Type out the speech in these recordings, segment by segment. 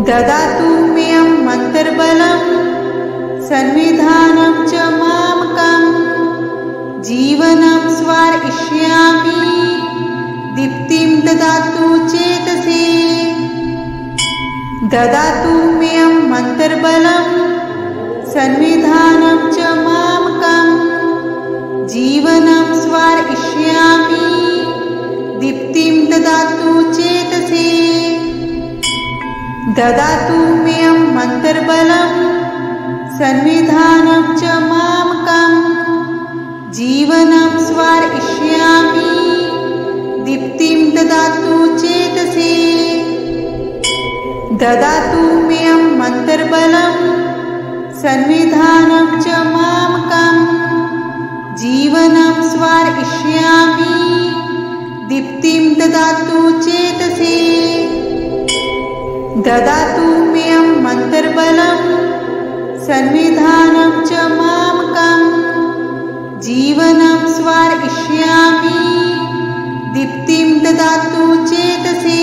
ददातु मेऽं मन्तर्बलं सन्निधानं च मामकं जीवनं स्वार्पयिष्यामि दीप्तिं ददातु चेतसे। ददातु मेऽं मन्तर्बलं सन्निधानं च मामकं जीवनं स्वार्पयिष्यामि दीप्तिं ददातु चेतसे। ददातु मेऽं मन्तर्बलं सन्निधानं च मामकं जीवनं स्वार्पयिष्यामि दीप्तिं ददातु चेतसे। ददातु मेऽं मन्तर्बलं सन्निधानं च मामकं जीवनं स्वार्पयिष्यामि दीप्तिं ददातु चेतसे। ददातु मेऽं मन्तर्बलं सन्निधानं च मामकं जीवनं स्वार्पयिष्यामि दीप्तिं ददातु चेतसे।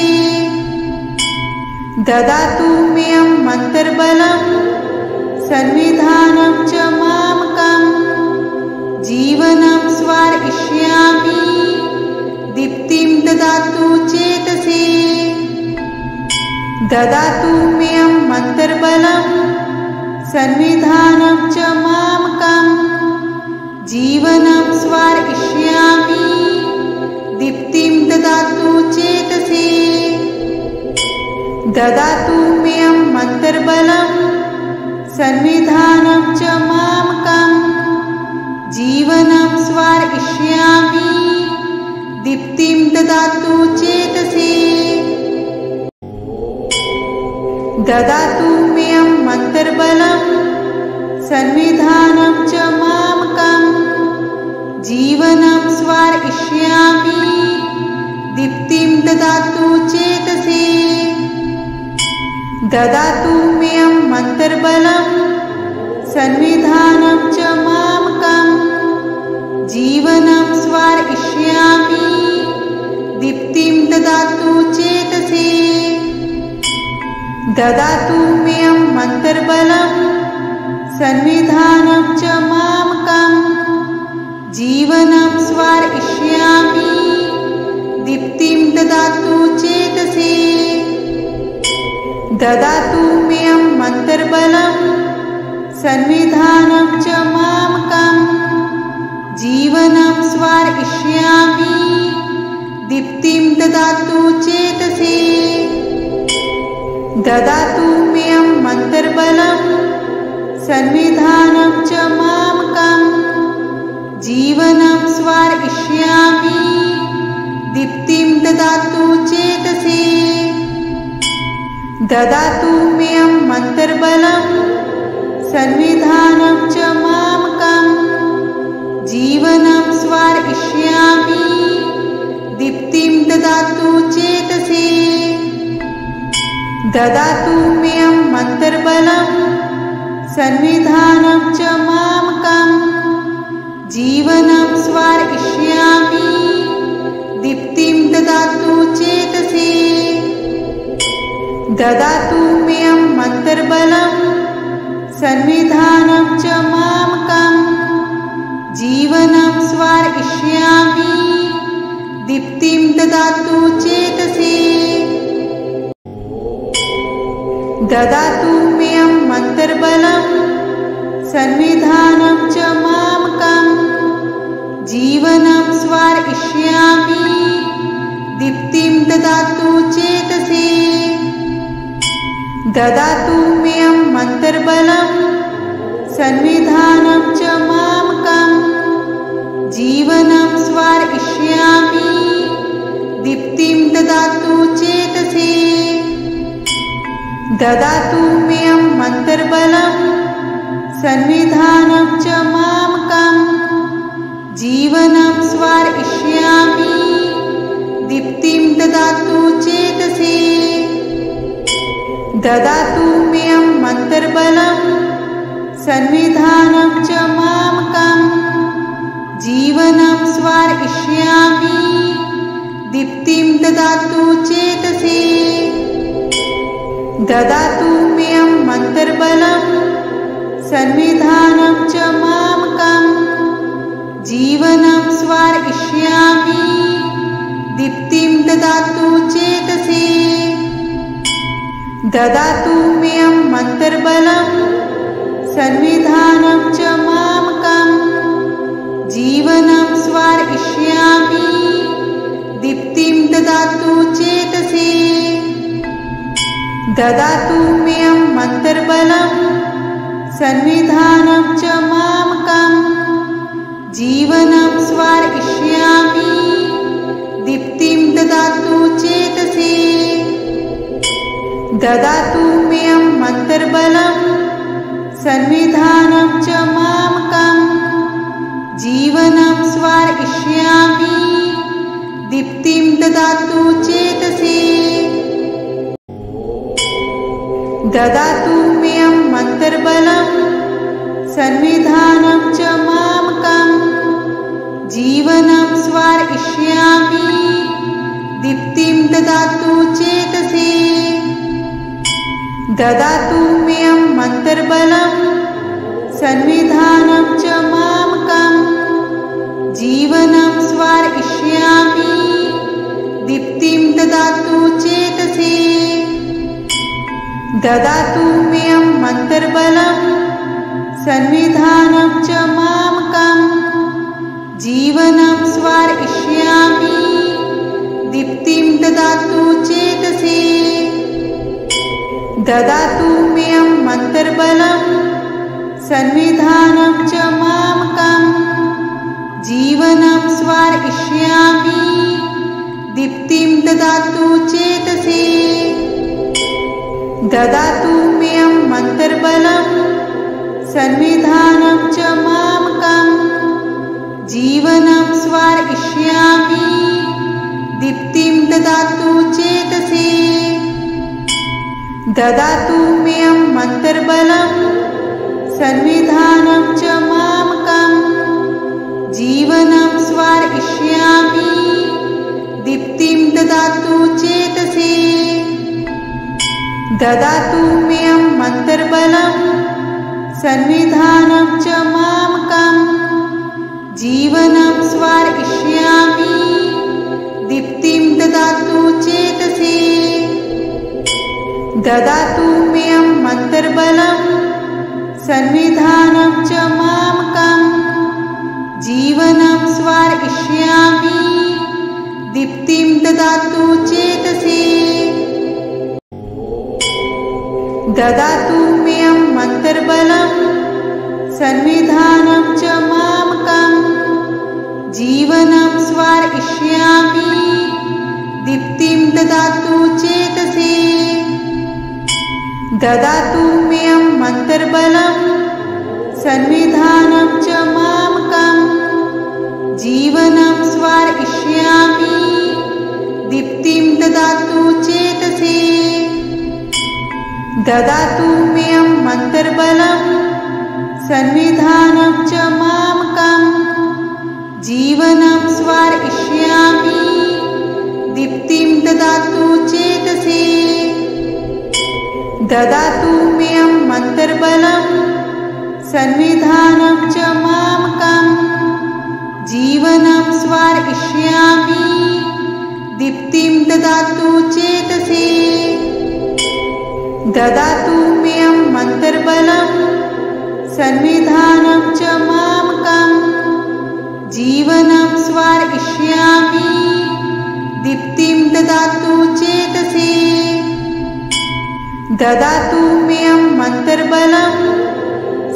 ददातु मेऽं मन्तर्बलं सन्निधानं च मामकं जीवनं स्वार्पयिष्यामि दीप्तिं ददातु चेतसे। ददातु मेऽं मन्तर्बलं सन्निधानं च मामकं जीवनं स्वार्पयिष्यामि दीप्तिं ददातु चेतसे। ददातु मेऽं मन्तर्बलं सन्निधानं च मामकं जीवनं स्वार्पयिष्यामि दीप्तिं ददातु चेतसे। ददातु मेऽं मन्तर्बलं सन्निधानं च मामकं जीवनं स्वार्पयिष्यामि दीप्तिं ददातु चेतसे। ददातु मेऽं मन्तर्बलं सन्निधानं च मामकं जीवनं स्वार्पयिष्यामि दीप्तिं ददातु चेतसे। ददातु मेऽं मन्तर्बलं सन्निधानं च मामकं जीवनं स्वार्पयिष्यामि दीप्तिं ददातु चेतसे। ददातु मेऽं मन्तर्बलं सन्निधानं च मामकं जीवनं स्वार्पयिष्यामि दीप्तिं ददातु चेतसे। ददातु मेऽं मन्तर्बलं सन्निधानं च मामकं जीवनं स्वार्पयिष्यामि दीप्तिं ददातु चेतसे। ददातु मेऽं मन्तर्बलं सन्निधानं च मामकं जीवनं स्वार्पयिष्यामि दीप्तिं ददातु चेतसे। ददातु मेऽं मन्तर्बलं सन्निधानं च मामकं जीवनं स्वार्पयिष्यामि दीप्तिं ददातु चेतसे। ददातु मेऽं मन्तर्बलं सन्निधानं च मामकं जीवनं स्वार्पयिष्यामि दीप्तिं ददातु चेतसे। ददातु मेऽं मन्तर्बलं सन्निधानं च मामकं जीवनं स्वार्पयिष्यामि दीप्तिं ददातु चेतसे। ददातु मेऽं मन्तर्बलं सन्निधानं च मामकं जीवनं स्वार्पयिष्यामि दीप्तिं ददातु चेतसे। ददातु मेऽं मन्तर्बलं सन्निधानं च मामकं जीवनं स्वार्पयिष्यामि दीप्तिं ददातु चेतसे। ददातु मेऽं मन्तर्बलं संविधानं च मामकं जीवनं स्वार्पयिष्यामि दीप्तिं ददातु चेतसि ददातु मेयं मन्तर्बलं संविधानं च मामकं जीवनं स्वार्पयिष्यामि दीप्तिं ददातु चेतसि ददातु मेयं मन्तर्बलं संविधानं च मामकं जीवनं स्वार्पयिष्यामि दीप्तिं ददातु चेतसि ददातु मेयं मन्तर्बलं संविधानं च मामकं जीवनं स्वार्पयिष्यामि दीप्तिं ददातु चेतसि ददातु मेयं मन्तर्बलं संविधानं च मामकं जीवनं स्वार्पयिष्यामि दीप्तिं ददातु चेतसि ददातु मेयं मन्तर्बलं संविधानं च मामकं जीवनं स्वार्पयिष्यामि दीप्तिं ददातु चेतसि ददातु मेयं मन्तर्बलं संविधानं च मामकं जीवनं स्वार्पयिष्यामि दीप्तिं ददातु चेतसि ददातु मेयं मन्तर्बलं संविधानं च मामकं जीवनं स्वार्पयिष्यामि दीप्तिं ददातु चेतसि ददातु मेयं मन्तर्बलं संविधानं च मामकं जीवनं स्वार्पयिष्यामि दीप्तिं ददातु चेतसि ददातु मेयं मन्तर्बलं संविधानं च मामकं जीवनं स्वार्पयिष्यामि दीप्तिं ददातु चेतसि ददातु मेयं मन्तर्बलं संविधानं च मामकं जीवनं स्वार्पयिष्यामि दीप्तिं ददातु चेतसि ददातु मेयं मन्तर्बलं संविधानं च मामकं जीवनं स्वार्पयिष्यामि दीप्तिं ददातु चेतसि ददातु मेयं मन्तर्बलं संविधानं च मामकं जीवनं स्वार्पयिष्यामि दीप्तिं ददातु चेतसि ददातु मेयं मन्तर्बलं संविधानं च मामकं जीवनं स्वार्पयिष्यामि दीप्तिं ददातु चेतसि ददातु मेयं मन्तर्बलं संविधानं च मामकं जीवनं स्वार्पयिष्यामि दीप्तिं ददातु चेतसि ददातु मेयं मन्तर्बलं संविधानं च मामकं जीवनं स्वार्पयिष्यामि दीप्तिं ददातु चेतसि ददातु मेयं मन्तर्बलं संविधानं च मामकं जीवनं स्वार्पयिष्यामि दीप्तिं ददातु चेतसि ददातु मेयं मन्तर्बलं संविधानं च मामकं जीवनं स्वार्पयिष्यामि दीप्तिं ददातु चेतसि ददातु मेयं मन्तर्बलं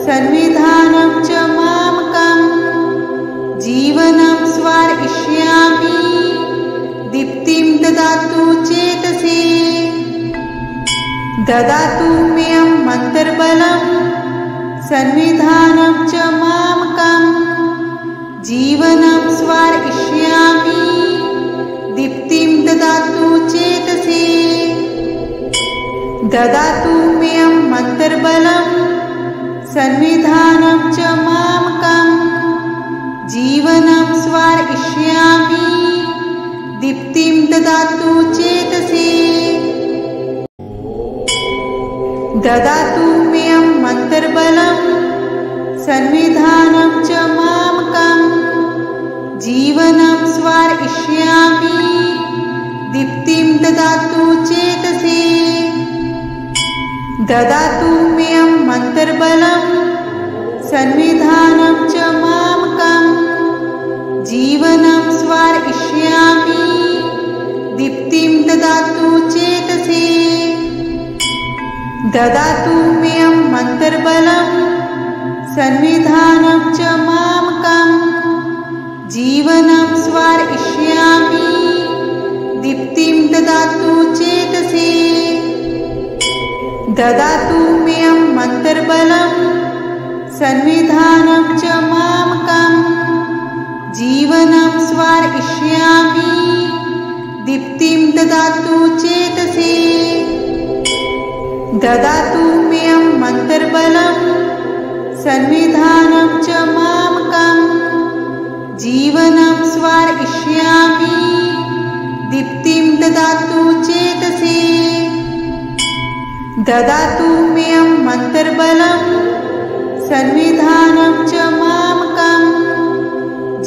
संविधानं च मामकं जीवनं स्वार्पयिष्यामि दीप्तिं ददातु चेतसि ददातु मेयं मन्तर्बलं संविधानं च मामकं जीवनं स्वार्पयिष्यामि दीप्तिं ददातु चेतसि ददातु मेयं मन्तर्बलं संविधानं च मामकं जीवनं स्वार्पयिष्यामि दीप्तिं ददातु चेतसि ददातु मेयं मन्तर्बलं संविधानं च मामकं जीवनं स्वार्पयिष्यामि दीप्तिं ददातु चेतसि ददातु मेयं मन्तर्बलं संविधानं च मामकं जीवनं स्वार्पयिष्यामि दीप्तिं ददातु चेतसि ददातु मेयं मन्तर्बलं संविधानं च मामकं जीवनं स्वार्पयिष्यामि दीप्तिं ददातु चेतसि ददातु मेयं मन्तर्बलं संविधानं च मामकं जीवनं स्वार्पयिष्यामि दीप्तिं ददातु चेतसि ददातु मेयं मन्तर्बलं संविधानं च मामकं जीवनं स्वार्पयिष्यामि दीप्तिं ददातु चेतसि ददातु मेयं मन्तर्बलं संविधानं च मामकं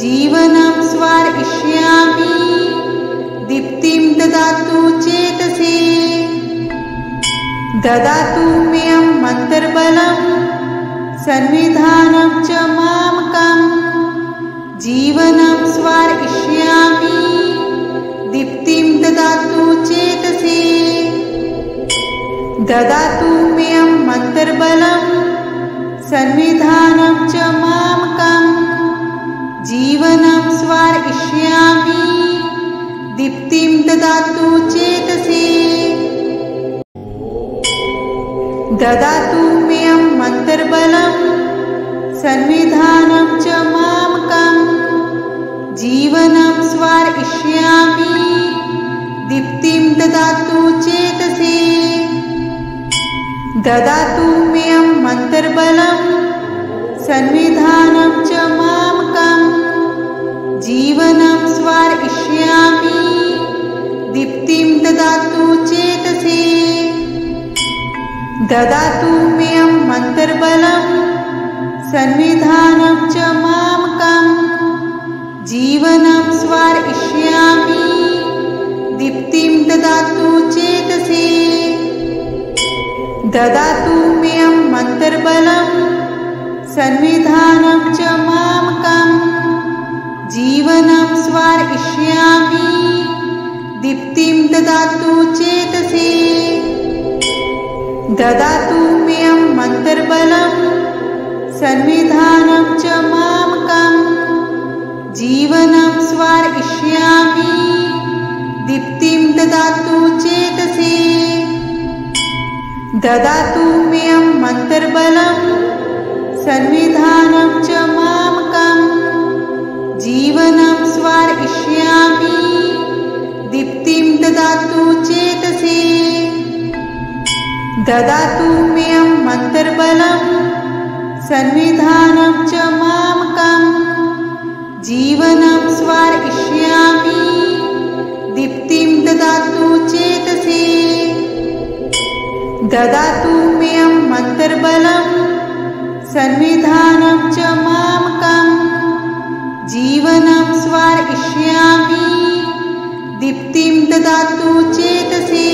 जीवनं स्वार्पयिष्यामि दीप्तिं ददातु चेतसि ददातु मेयं मन्तर्बलं संविधानं च मामकं जीवनं स्वार्पयिष्यामि दीप्तिं ददातु चेतसि ददातु मेयं मन्तर्बलं संविधानं च मामकं जीवनं स्वार्पयिष्यामि दीप्तिं ददातु चेतसि ददातु मेयं मन्तर्बलं संविधानं च मामकं जीवनं स्वार्पयिष्यामि दीप्तिं ददातु चेतसि ददातु मेयं मन्तर्बलं संविधानं च मामकं जीवनं स्वार्पयिष्यामि दीप्तिं ददातु चेतसि ददातु मेयं मन्तर्बलं संविधानं च मामकं जीवनं स्वार्पयिष्यामि दीप्तिं ददातु चेतसि ददातु मेयं मन्तर्बलं संविधानं च मामकं जीवनं स्वार्पयिष्यामि दीप्तिं ददातु चेतसि ददातु मेयं मन्तर्बलं संविधानं च मामकं जीवनं स्वार्पयिष्यामि दीप्तिं ददातु चेतसि ददातु मेयं मन्तर्बलं संविधानं च मामकं जीवनं स्वार्पयिष्यामि दीप्तिं ददातु चेतसि ददातु मेयं मन्तर्बलं संविधानं च मामकं जीवनं स्वार्पयिष्यामि दीप्तिं ददातु चेतसि ददातु मेयं मन्तर्बलं संविधानं च मामकं जीवनं स्वार्पयिष्यामि दीप्तिं ददातु चेतसि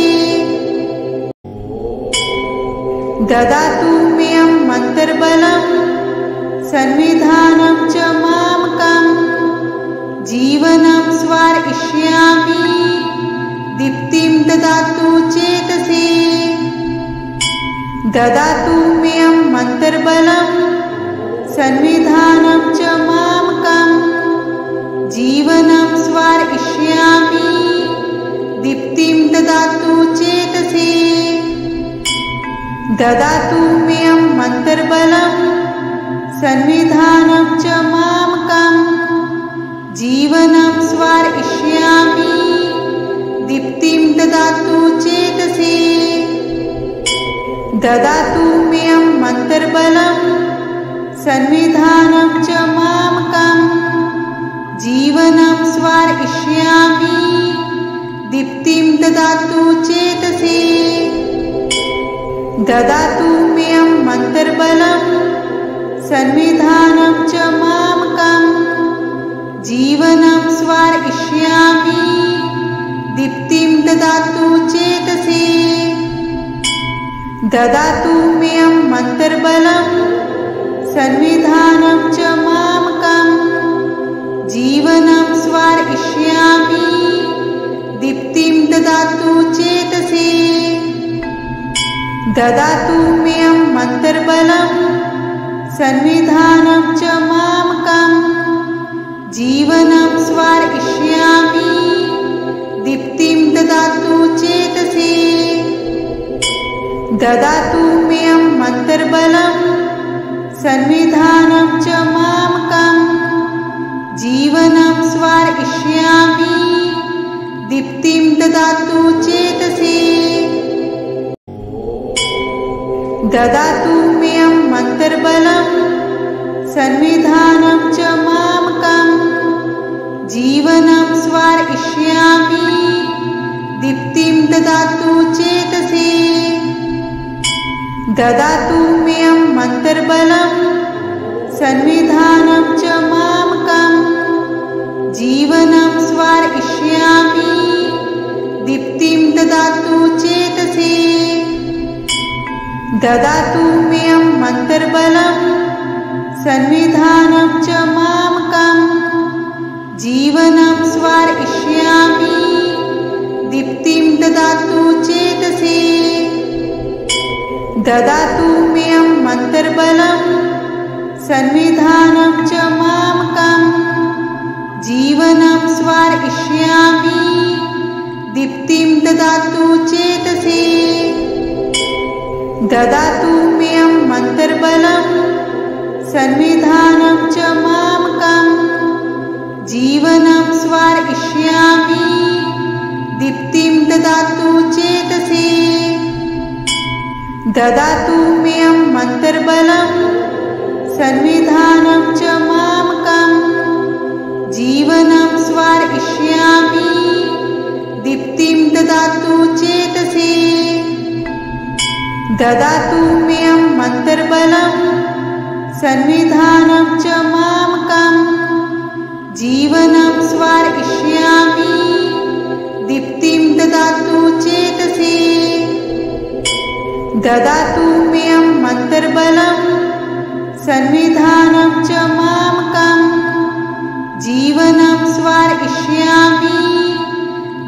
ददातु मेयं मन्तर्बलं संविधानं च मामकं जीवनं स्वार्पयिष्यामि दीप्तिं ददातु चेतसि ददातु मेयं मन्तर्बलं संविधानं च मामकं जीवनं स्वार्पयिष्यामि दीप्तिं ददातु चेतसि ददातु मेयं मन्तर्बलं संविधानं च मामकं जीवनं स्वार्पयिष्यामि दीप्तिं ददातु चेतसि ददातु मेयं मन्तर्बलं संविधानं च मामकं जीवनं स्वार्पयिष्यामि दीप्तिं ददातु चेतसि ददातु मेऽयं मन्तर्बलं संविधानं च मामकं जीवनं स्वार्पयिष्यामि दीप्तिं ददातु चेतसि ददातु मेऽयं मन्तर्बलं संविधानं च मामकं जीवनं स्वार्पयिष्यामि दीप्तिं ददातु चेतसि ददातु मेऽयं मन्तर्बलं संविधानं च मामकं जीवनं स्वार्पयिष्यामि दीप्तिं ददातु चेतसि ददातु मेऽयं मन्तर्बलं संविधानं च मामकं जीवनं स्वार्पयिष्यामि दीप्तिं ददातु चेतसि ददातु मेऽयं मन्तर्बलं संविधानं च मामकं जीवनं स्वार्पयिष्यामि दीप्तिं ददातु चेतसि ददातु मेऽयं मन्तर्बलं संविधानं च मामकं जीवनं स्वार्पयिष्यामि दीप्तिं ददातु चेतसि ददातु मेऽयं मन्तर्बलं संविधानं च मामकं जीवनं स्वार्पयिष्यामि दीप्तिं ददातु चेतसि ददातु मेऽयं मन्तर्बलं संविधानं च मामकं जीवनं स्वार्पयिष्यामि दीप्तिं ददातु चेतसि ददातु मेऽयं मन्तर्बलं संविधानं च मामकं जीवनं स्वार्पयिष्यामि दीप्तिं ददातु चेतसि ददातु मेऽयं मन्तर्बलं संविधानं च मामकं जीवनं स्वार्पयिष्यामि दीप्तिं ददातु चेतसि ददातु मेऽयं मन्तर्बलं संविधानं च मामकं जीवनं स्वार्पयिष्यामि दीप्तिं ददातु चेतसि ददातु मेऽयं मन्तर्बलं संविधानं च मामकं जीवनं स्वार्पयिष्यामि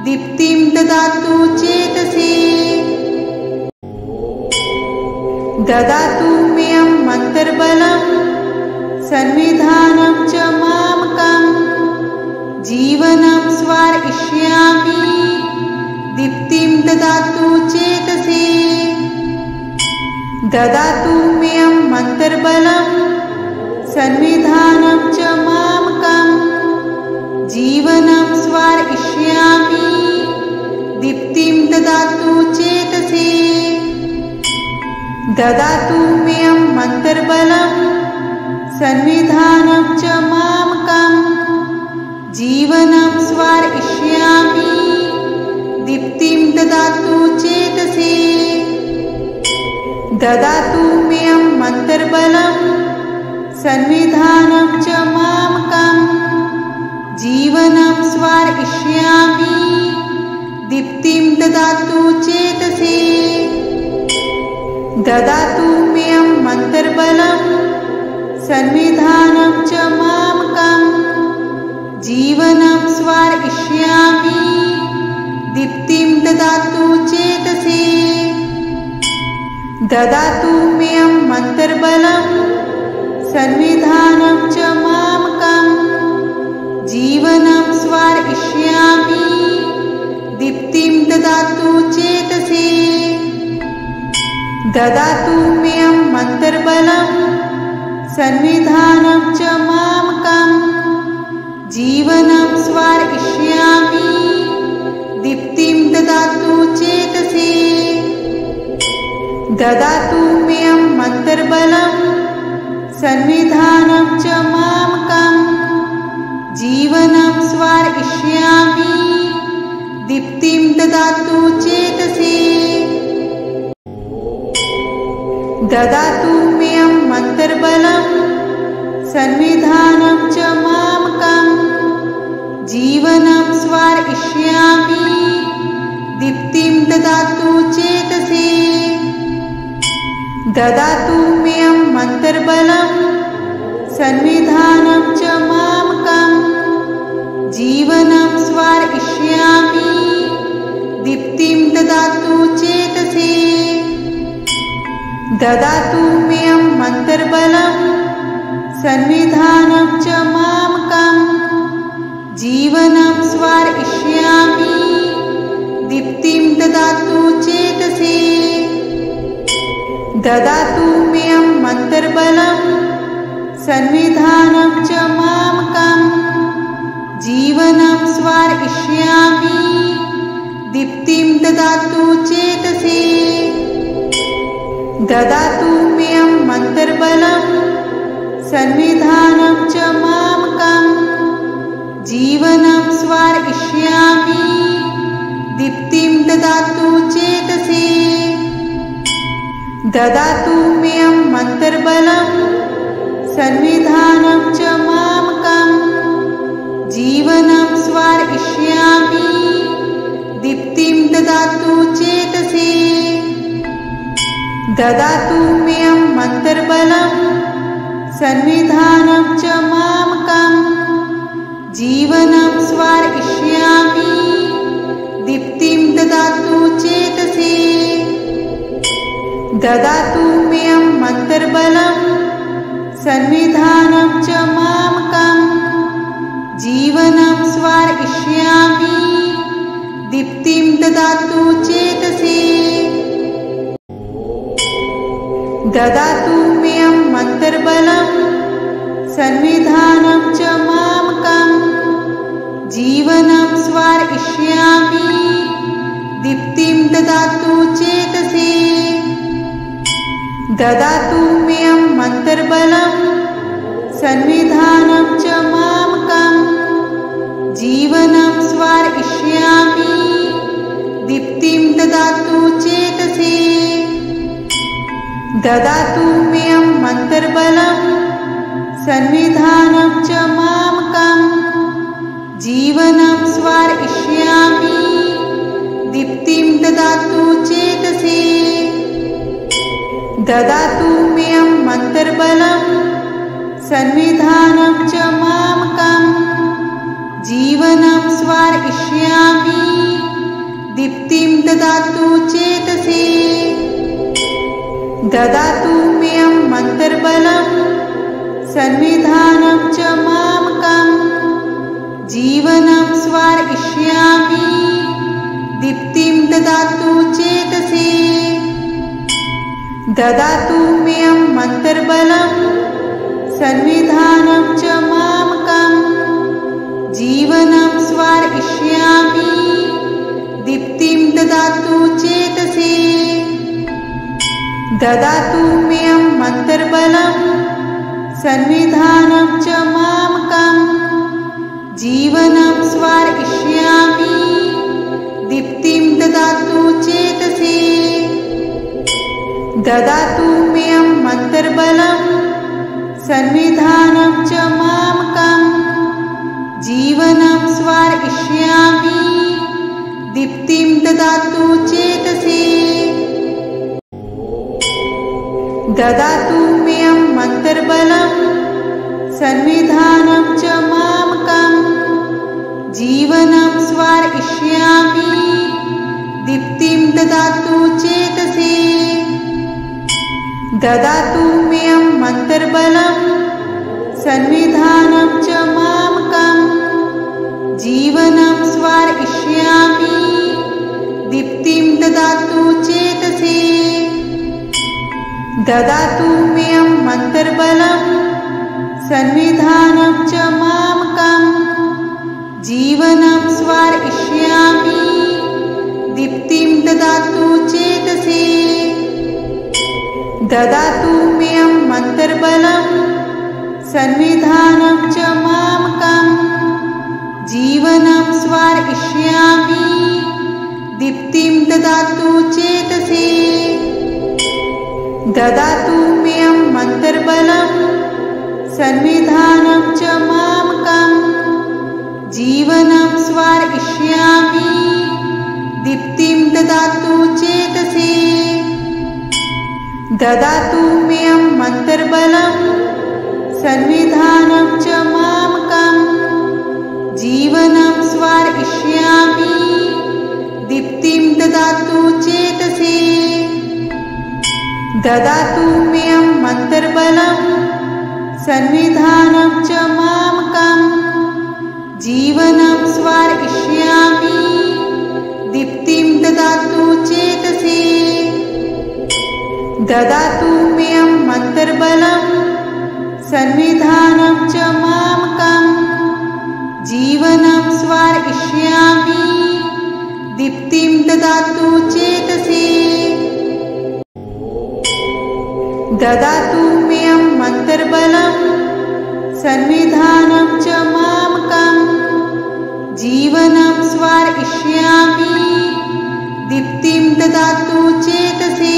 दीप्तिं ददातु चेतसि ददातु मेऽयं मन्तर्बलं संविधानं च मामकं जीवनं स्वार्पयिष्यामि दीप्तिं ददातु चेतसि ददातु मेऽयं मन्तर्बलं संविधानं च मामकं जीवनं स्वार्पयिष्यामि दीप्तिं ददातु चेतसि ददातु मेऽयं मन्तर्बलं संविधानं च मामकं जीवनं स्वार्पयिष्यामि दीप्तिं ददातु चेतसि ददातु मेऽयं मन्तर्बलं संविधानं च मामकं जीवनं स्वार्पयिष्यामि दीप्तिं ददातु चेतसि ददातु मेऽयं मन्तर्बलं संविधानं च मामकं जीवनं स्वार्पयिष्यामि दीप्तिं ददातु चेतसि ददातु मेऽयं मन्तर्बलं संविधानं च मामकं जीवनं स्वार्पयिष्यामि दीप्तिं ददातु चेतसि ददातु मेऽयं मन्तर्बलं संविधानं च मामकं जीवनं स्वार्पयिष्यामि दीप्तिं ददातु चेतसि ददातु मेऽयं मन्तर्बलं संविधानं च मामकं जीवनं स्वार्पयिष्यामि दीप्तिं ददातु चेतसि ददातु मेऽयं मन्तर्बलं संविधानं च मामकं जीवनं स्वार्पयिष्यामि दीप्तिं ददातु चेतसि ददातु मेऽयं मन्तर्बलं संविधानं च मामकं जीवनं स्वार्पयिष्यामि दीप्तिं ददातु चेतसि ददातु मेऽयं मन्तर्बलं संविधानं च मामकं जीवनं स्वार्पयिष्यामि दीप्तिं ददातु चेतसि ददातु मेऽयं मन्तर्बलं संविधानं च मामकं जीवनं स्वार्पयिष्यामि दीप्तिं ददातु चेतसि ददातु मेऽयं मन्तर्बलं संविधानं च मामकं जीवनं स्वार्पयिष्यामि दीप्तिं ददातु चेतसि ददातु मेऽयं मन्तर्बलं संविधानं च मामकं जीवनं स्वार्पयिष्यामि दीप्तिं ददातु चेतसि ददातु मेऽयं मन्तर्बलं संविधानं च मामकं जीवनं स्वार्पयिष्यामि दीप्तिं ददातु चेतसि ददातु मेऽयं मन्तर्बलं संविधानं च मामकं जीवनं स्वार्पयिष्यामि दीप्तिं ददातु चेतसि ददातु मेऽयं मन्तर्बलं संविधानं च मामकं जीवनं स्वार्पयिष्यामि दीप्तिं ददातु चेतसि ददातु मेऽयं मन्तर्बलं संविधानं च मामकं जीवनं स्वार्पयिष्यामि दीप्तिं ददातु चेतसि ददातु मेऽयं मन्तर्बलं संविधानं च मामकं जीवनं स्वार्पयिष्यामि दीप्तिं ददातु चेतसि ददातु मेऽयं मन्तर्बलं संविधानं च मामकं जीवनं स्वार्पयिष्यामि दीप्तिं ददातु चेतसि ददातु मेऽयं मन्तर्बलं संविधानं च मामकं जीवनं स्वार्पयिष्यामि दीप्तिं ददातु चेतसि ददातु मेऽयं मन्तर्बलं संविधानं च मामकं जीवनं स्वार्पयिष्यामि दीप्तिं ददातु चेतसि ददातु मेऽयं मन्तर्बलं संविधानं च मामकं जीवनं स्वार्पयिष्यामि दीप्तिं ददातु चेतसि ददातु मेऽयं मन्तर्बलं संविधानं च मामकं जीवनं स्वार्पयिष्यामि दीप्तिं ददातु चेतसि ददातु मेऽयं मन्तर्बलं संविधानं च मामकं जीवनं स्वार्पयिष्यामि दीप्तिं ददातु चेतसि ददातु मेऽयं मन्तर्बलं संविधानं च मामकं जीवनं स्वार्पयिष्यामि दीप्तिं ददातु चेतसि ददातु मेऽयं मन्तर्बलं संविधानं च मामकं जीवनं स्वार्पयिष्यामि दीप्तिं ददातु चेतसि ददातु मेऽयं मन्तर्बलं संविधानं च मामकम् जीवनं स्वार्पयिष्यामि दीप्तिं ददातु चेतसि ददातु मेऽयं मन्त्रबलं संविधानं च मामकम् जीवनं स्वार्पयिष्यामि दीप्तिं ददातु चेतसि ददातु मेऽयं मन्त्रबलं संविधानं च मामकम् जीवनं स्वार्पयिष्यामि दीप्तिं ददातु चेतसि ददातु मेऽयं मन्त्रबलं संविधानं च मामकम् जीवनं स्वार्पयिष्यामि दीप्तिं ददातु चेतसि ददातु मेऽयं मन्त्रबलं संविधानं च मामकम् जीवनं स्वार्पयिष्यामि दीप्तिं ददातु चेतसि ददातु मेऽयं मन्त्रबलं संविधानं च मामकम् जीवनं स्वार्पयिष्यामि दीप्तिं ददातु चेतसि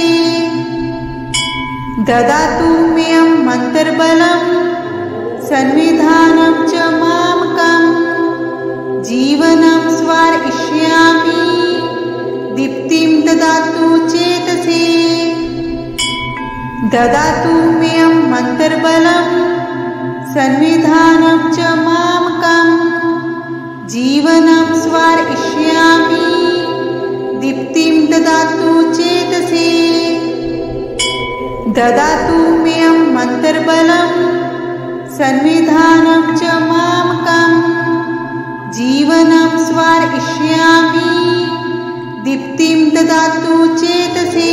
ददातु मेऽयं मन्त्रबलं संविधानं च मामकम् जीवनं स्वार्पयिष्यामि दीप्तिं ददातु चेतसि ददातु मेऽयं मन्त्रबलं संविधानं च मामकम् जीवनं स्वार्पयिष्यामि दीप्तिं ददातु चेतसि ददातु मेऽयं मन्त्रबलं संविधानं च मामकम् जीवनं स्वार्पयिष्यामि दीप्तिं ददातु चेतसि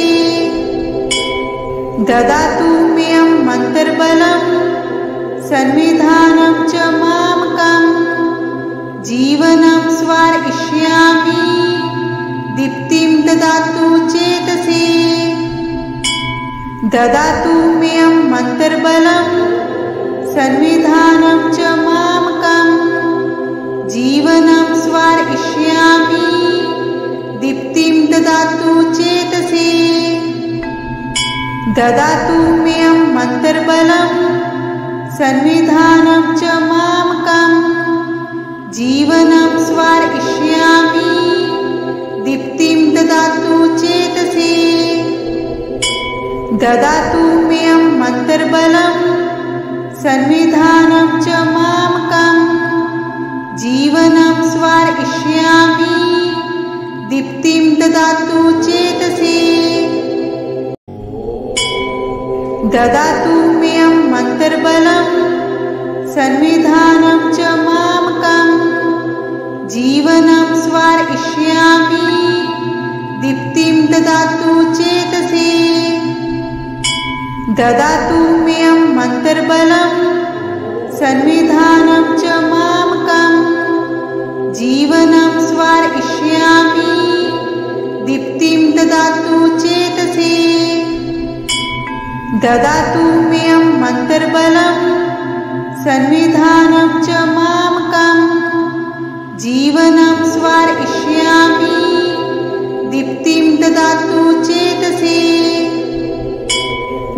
ददातु मेऽयं मन्त्रबलं संविधानं च मामकम् जीवनं स्वार्पयिष्यामि दीप्तिं ददातु चेतसि ददातु मेऽयं मन्त्रबलं संविधानं च मामकम् जीवनं स्वार्पयिष्यामि दीप्तिं ददातु चेतसि ददातु मेऽयं मन्त्रबलं संविधानं च मामकम् जीवनं स्वार्पयिष्यामि दीप्तिं ददातु चेतसि ददातु मेऽयं मन्त्रबलं संविधानं च मामकम् जीवनं स्वार्पयिष्यामि दीप्तिं ददातु चेतसि ददातु मेऽयं मन्त्रबलं संविधानं च मामकम् जीवनं स्वार्पयिष्यामि दीप्तिं ददातु चेतसि ददातु मेऽयं मन्त्रबलं संविधानं च मामकम् जीवनं स्वार्पयिष्यामि दीप्तिं ददातु चेतसि ददातु मेऽयं मन्त्रबलं संविधानं च मामकम् जीवनं स्वार्पयिष्यामि दीप्तिं ददातु चेतसि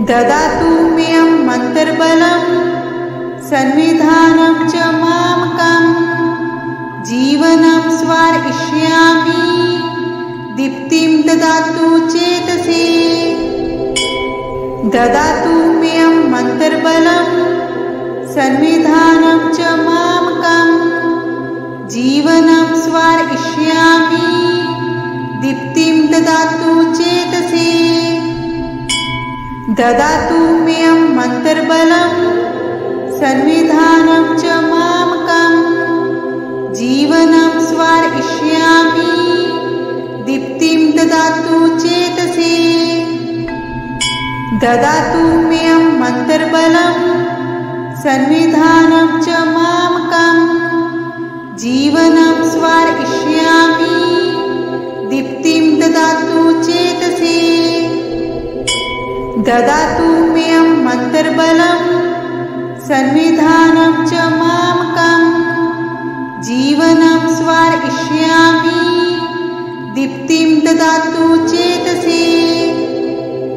ददातु मेऽयं मन्त्रबलं संविधानं च मामकम् जीवनं स्वार्पयिष्यामि दीप्तिं ददातु चेतसि ददातु मेऽयं मन्त्रबलं संविधानं च मामकम् जीवनं स्वार्पयिष्यामि दीप्तिं ददातु चेतसि ददातु मेऽयं मन्त्रबलं संविधानं च मामकम् जीवनं स्वार्पयिष्यामि दीप्तिं ददातु चेतसि ददातु मेऽयं मन्त्रबलं संविधानं च मामकम् जीवनं स्वार्पयिष्यामि दीप्तिं ददातु चेतसि ददातु मेऽयं मन्त्रबलं संविधानं च मामकं जीवनं स्वार्पयिष्यामि दीप्तिं ददातु चेतसि